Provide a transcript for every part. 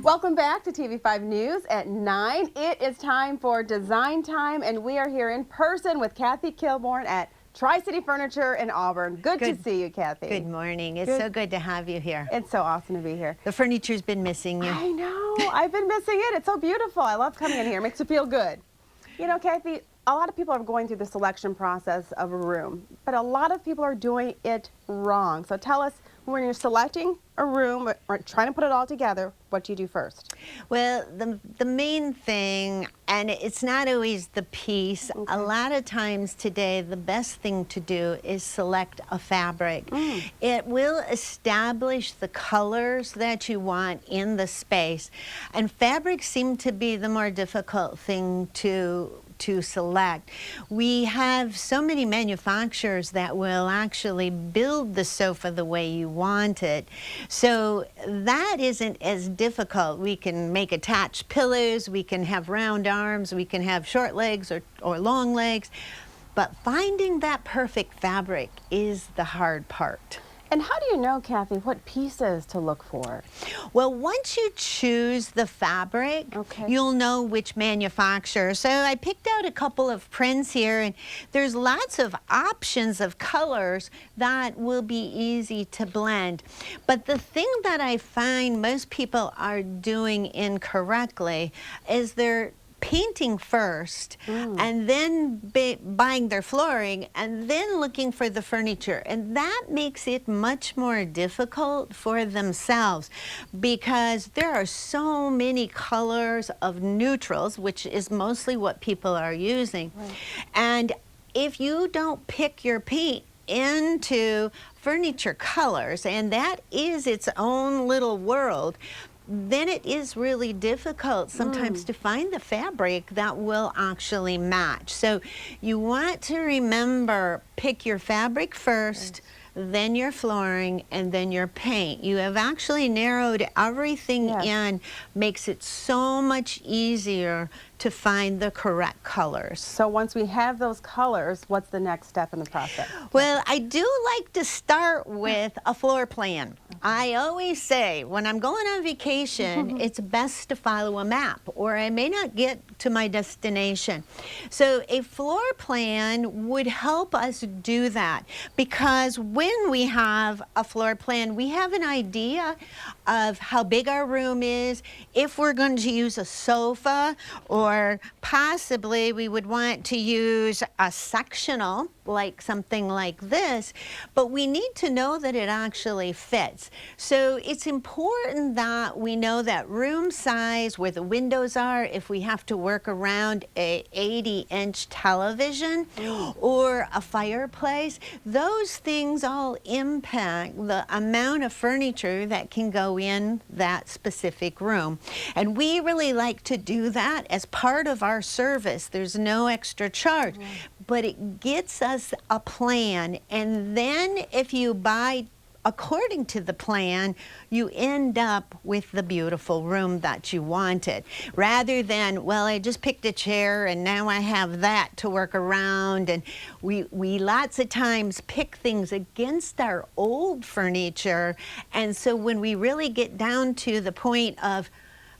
Welcome back to TV5 News at 9. It is time for Design Time, and we are here in person with Kathy Kilborn at Tri-City Furniture in Auburn. Good to see you, Kathy. Good morning. It's so good to have you here. It's so awesome to be here. The furniture's been missing you. I know. I've been missing it. It's so beautiful. I love coming in here. It makes you feel good. You know, Kathy, a lot of people are going through the selection process of a room, but a lot of people are doing it wrong. So tell us, when you're selecting a room or trying to put it all together, what do you do first? Well, the main thing, and it's not always the piece, a lot of times today the best thing to do is select a fabric. It will establish the colors that you want in the space, and fabrics seem to be the more difficult thing to select. We have so many manufacturers that will actually build the sofa the way you want it. So that isn't as difficult. We can make attached pillows, we can have round arms, we can have short legs or long legs, but finding that perfect fabric is the hard part. And how do you know, Kathy, what pieces to look for? Well, once you choose the fabric, you'll know which manufacturer. So I picked out a couple of prints here, and there's lots of options of colors that will be easy to blend. But the thing that I find most people are doing incorrectly is they're painting first and then buying their flooring and then looking for the furniture, and that makes it much more difficult for themselves because there are so many colors of neutrals, which is mostly what people are using. And if you don't pick your paint into furniture colors, and that is its own little world, then it is really difficult sometimes to find the fabric that will actually match. So you want to remember, pick your fabric first, then your flooring, and then your paint. You have actually narrowed everything in, makes it so much easier to find the correct colors. So once we have those colors, what's the next step in the process? Well, I do like to start with a floor plan. I always say when I'm going on vacation, it's best to follow a map, or I may not get to my destination. So a floor plan would help us do that, because when we have a floor plan, we have an idea of how big our room is, if we're going to use a sofa, or possibly we would want to use a sectional, like something like this, but we need to know that it actually fits. So it's important that we know that room size, where the windows are, if we have to work around a 80-inch television or a fireplace, those things all impact the amount of furniture that can go in that specific room. And we really like to do that as part of our service. There's no extra charge, but it gets us a plan, and then if you buy according to the plan, you end up with the beautiful room that you wanted, rather than, well, I just picked a chair and now I have that to work around. And we lots of times pick things against our old furniture, and so when we really get down to the point of,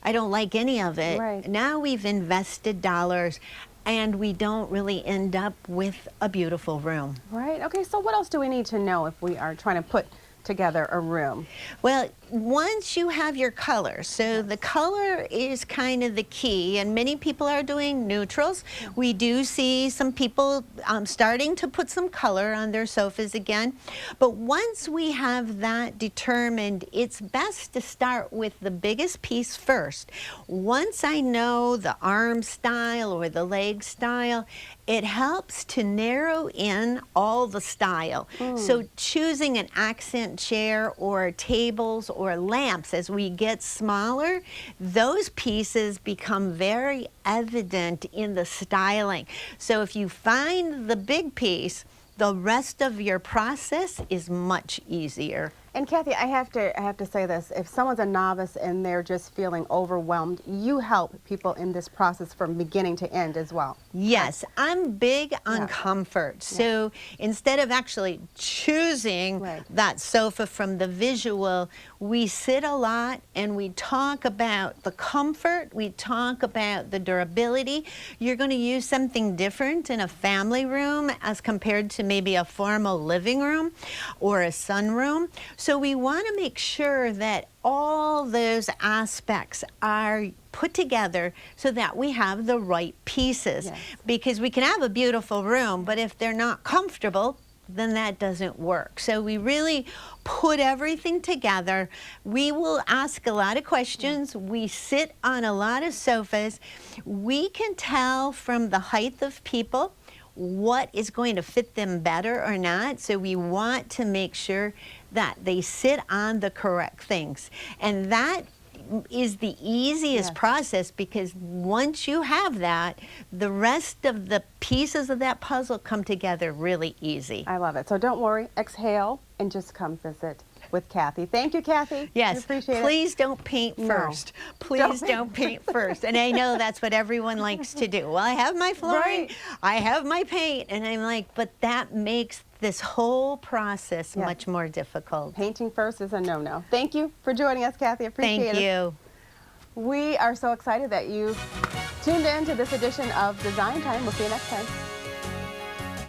I don't like any of it, now we've invested dollars and we don't really end up with a beautiful room. Right. Okay, so what else do we need to know if we are trying to put together a room? Well, once you have your color, so the color is kind of the key, and many people are doing neutrals. We do see some people starting to put some color on their sofas again, but once we have that determined, it's best to start with the biggest piece first. Once I know the arm style or the leg style, it helps to narrow in all the style. So choosing an accent chair or tables or lamps, as we get smaller, those pieces become very evident in the styling. So if you find the big piece, the rest of your process is much easier. And Kathy, I have to say this, if someone's a novice and they're just feeling overwhelmed, you help people in this process from beginning to end as well. Yes, I'm big on Yeah. comfort. So instead of actually choosing Right. that sofa from the visual, we sit a lot and we talk about the comfort, we talk about the durability. You're going to use something different in a family room as compared to maybe a formal living room or a sunroom. So we want to make sure that all those aspects are put together so that we have the right pieces. Yes. Because we can have a beautiful room, but if they're not comfortable, then that doesn't work. So we really put everything together. We will ask a lot of questions. We sit on a lot of sofas. We can tell from the height of people what is going to fit them better or not. So we want to make sure that they sit on the correct things. And that is the easiest Yes. process, because once you have that, the rest of the pieces of that puzzle come together really easy. I love it. So don't worry, exhale and just come visit with Kathy. Thank you, Kathy. We Yes, appreciate it. please don't paint No. first. Please don't paint first. And I know that's what everyone likes to do. Well, I have my flooring, Right. I have my paint, and I'm like, but that makes this whole process Yes. much more difficult. Painting first is a no-no. Thank you for joining us, Kathy. Appreciate it. Thank you. We are so excited that you tuned in to this edition of Design Time. We'll see you next time.